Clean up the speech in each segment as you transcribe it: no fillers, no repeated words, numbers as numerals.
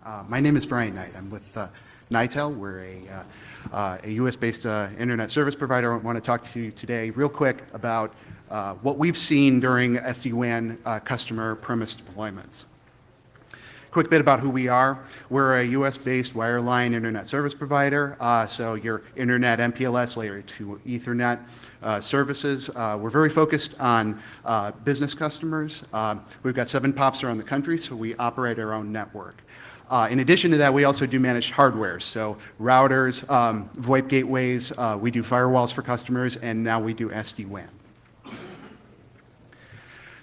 My name is Brian Knight. I'm with Nitel. We're a US-based internet service provider. I want to talk to you today real quick about what we've seen during SD-WAN customer premise deployments. Quick bit about who we are. We're a US-based wireline internet service provider, so your internet MPLS layer 2 Ethernet services. We're very focused on business customers. We've got 7 POPs around the country, so we operate our own network. In addition to that, we also do managed hardware, so routers, VoIP gateways, we do firewalls for customers, and now we do SD-WAN.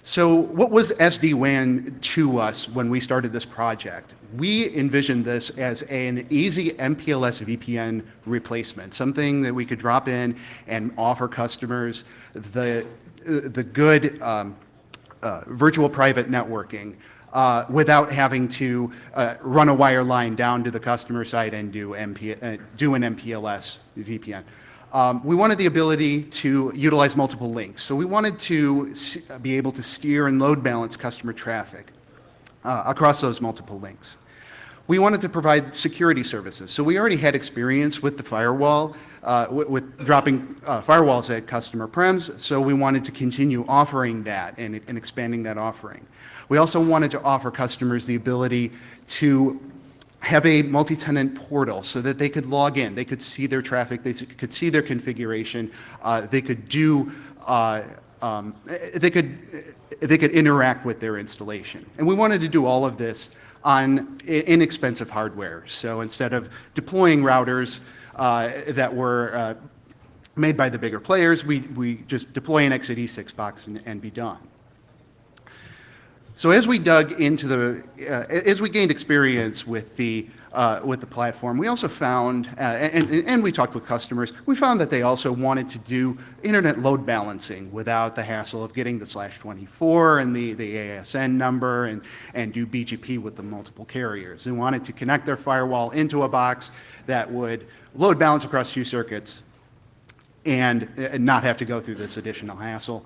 So what was SD-WAN to us when we started this project? We envisioned this as an easy MPLS VPN replacement, something that we could drop in and offer customers the good virtual private networking without having to run a wire line down to the customer site and do an MPLS VPN. We wanted the ability to utilize multiple links. So we wanted to be able to steer and load balance customer traffic across those multiple links. We wanted to provide security services. So we already had experience with the firewall, with dropping firewalls at customer prems. So we wanted to continue offering that and expanding that offering. We also wanted to offer customers the ability to have a multi-tenant portal so that they could log in, they could see their traffic, they could see their configuration, they could do, they could interact with their installation. And we wanted to do all of this on inexpensive hardware. So instead of deploying routers that were made by the bigger players, we just deploy an x86 box and be done. So as we dug into as we gained experience with the platform, we also found, and we talked with customers, we found that they also wanted to do internet load balancing without the hassle of getting the /24 and the ASN number and do BGP with the multiple carriers. They wanted to connect their firewall into a box that would load balance across 2 circuits and not have to go through this additional hassle.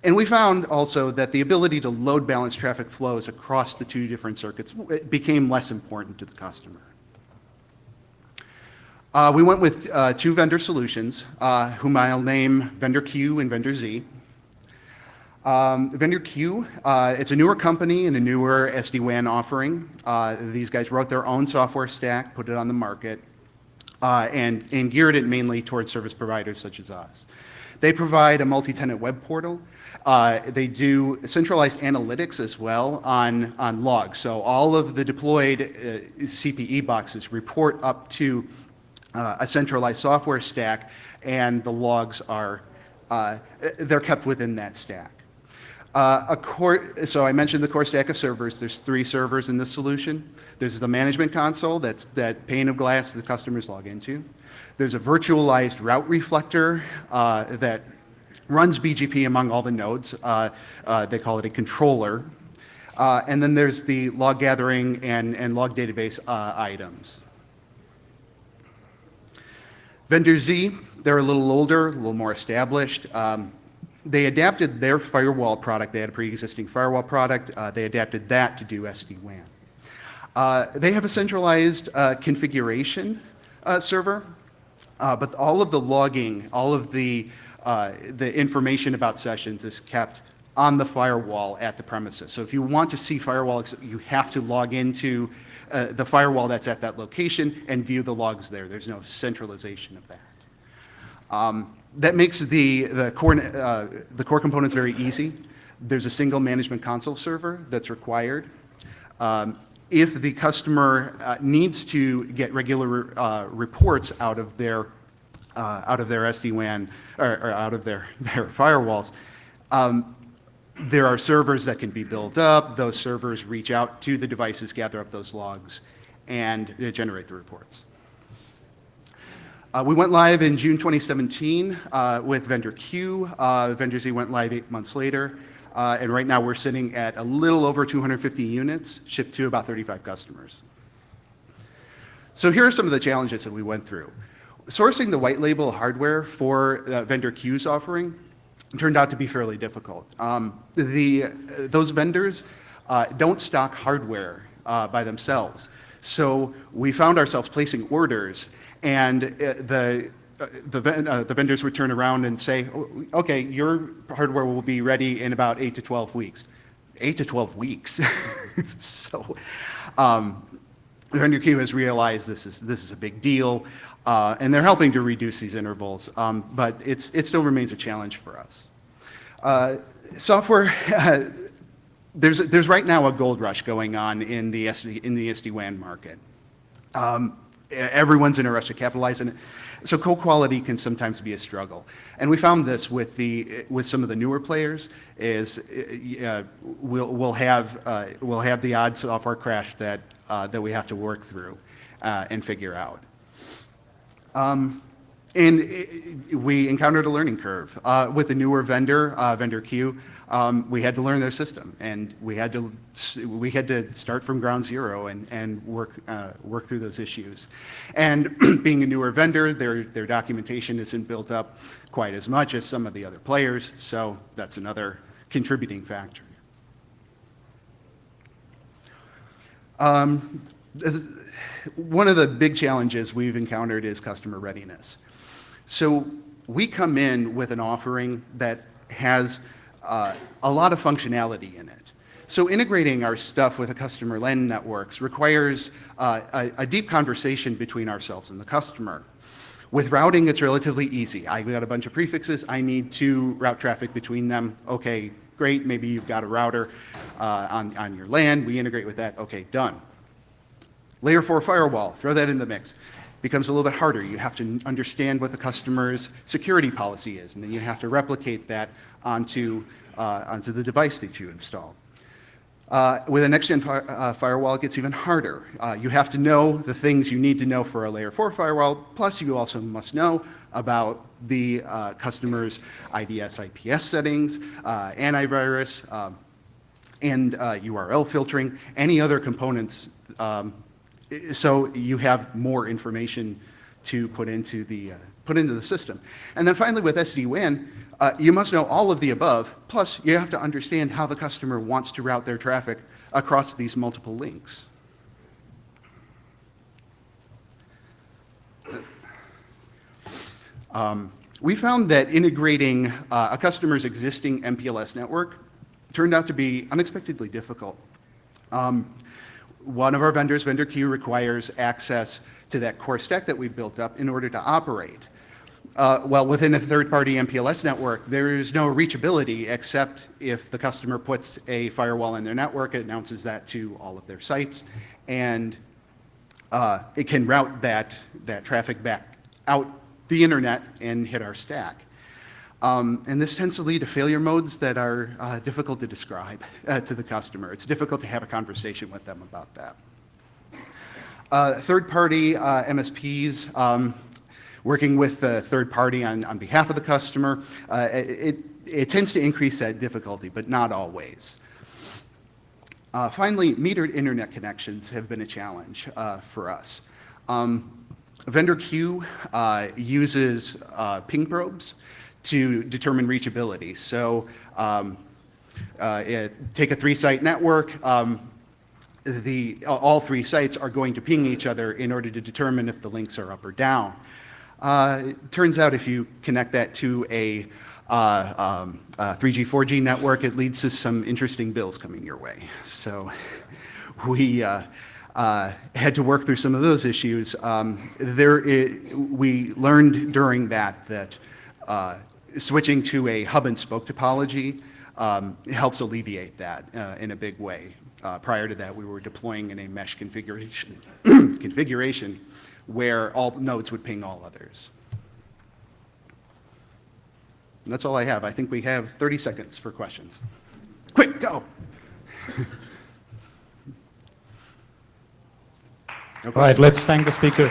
And we found also that the ability to load balance traffic flows across the 2 different circuits became less important to the customer. We went with 2 vendor solutions, whom I'll name Vendor Q and Vendor Z. Vendor Q, it's a newer company and a newer SD-WAN offering. These guys wrote their own software stack, put it on the market, and geared it mainly towards service providers such as us. They provide a multi-tenant web portal. They do centralized analytics as well on logs. So all of the deployed CPE boxes report up to a centralized software stack, and the logs are they're kept within that stack. So I mentioned the core stack of servers. There's 3 servers in this solution. There's the management console, that's that pane of glass the customers log into. There's a virtualized route reflector that runs BGP among all the nodes. They call it a controller. And then there's the log gathering and log database items. Vendor Z, they're a little older, a little more established. They adapted their firewall product. They had a pre-existing firewall product. They adapted that to do SD-WAN. They have a centralized configuration server, but all of the logging, all of the information about sessions is kept on the firewall at the premises. So if you want to see firewall, you have to log into the firewall that's at that location and view the logs there. There's no centralization of that. That makes the core components very easy. There's a single management console server that's required. If the customer needs to get regular reports out of their SD-WAN or out of their firewalls, there are servers that can be built up. Those servers reach out to the devices, gather up those logs, and generate the reports. We went live in June 2017 with Vendor Q. Vendor Z went live 8 months later. And right now we're sitting at a little over 250 units, shipped to about 35 customers. So here are some of the challenges that we went through. Sourcing the white label hardware for Vendor Q's offering turned out to be fairly difficult. Those vendors don't stock hardware by themselves. So we found ourselves placing orders, and the vendors would turn around and say, okay, your hardware will be ready in about 8 to 12 weeks. 8 to 12 weeks. So the vendor queue has realized this is a big deal, and they're helping to reduce these intervals, but it still remains a challenge for us. Software, there's right now a gold rush going on in the SD-WAN market. Everyone's in a rush to capitalize on it. So co-quality can sometimes be a struggle. And we found this with some of the newer players is we'll have the odd software crash that we have to work through and figure out. And we encountered a learning curve. With the newer vendor queue, we had to learn their system, and we had to start from ground zero and work through those issues. And being a newer vendor, their documentation isn't built up quite as much as some of the other players, so that's another contributing factor. One of the big challenges we've encountered is customer readiness. So we come in with an offering that has a lot of functionality in it. So integrating our stuff with the customer LAN networks requires a deep conversation between ourselves and the customer. With routing, it's relatively easy. I've got a bunch of prefixes. I need to route traffic between them. Okay, great. Maybe you've got a router on your LAN. We integrate with that. Okay, done. Layer 4 firewall, throw that in the mix. Becomes a little bit harder. You have to understand what the customer's security policy is, and then you have to replicate that onto the device that you install. With a next-gen firewall, it gets even harder. You have to know the things you need to know for a layer 4 firewall, plus you also must know about the customer's IDS, IPS settings, antivirus, and URL filtering, any other components. So you have more information to put into the system. And then finally with SD-WAN, you must know all of the above, plus you have to understand how the customer wants to route their traffic across these multiple links. We found that integrating a customer's existing MPLS network turned out to be unexpectedly difficult. One of our vendors, vendor queue, requires access to that core stack that we've built up in order to operate. Well, within a third-party MPLS network, there is no reachability except if the customer puts a firewall in their network, it announces that to all of their sites, and it can route that traffic back out the internet and hit our stack. And this tends to lead to failure modes that are difficult to describe to the customer. It's difficult to have a conversation with them about that. Third-party MSPs, working with the third party on behalf of the customer, it tends to increase that difficulty, but not always. Finally, metered internet connections have been a challenge for us. Vendor queue uses ping probes to determine reachability. So take a 3-site network, all 3 sites are going to ping each other in order to determine if the links are up or down. It turns out if you connect that to a 3G, 4G network, it leads to some interesting bills coming your way. So we had to work through some of those issues. We learned during that switching to a hub and spoke topology helps alleviate that in a big way. Prior to that, we were deploying in a mesh configuration where all nodes would ping all others. And that's all I have. I think we have 30 seconds for questions. Quick, go. Okay. All right, let's thank the speaker.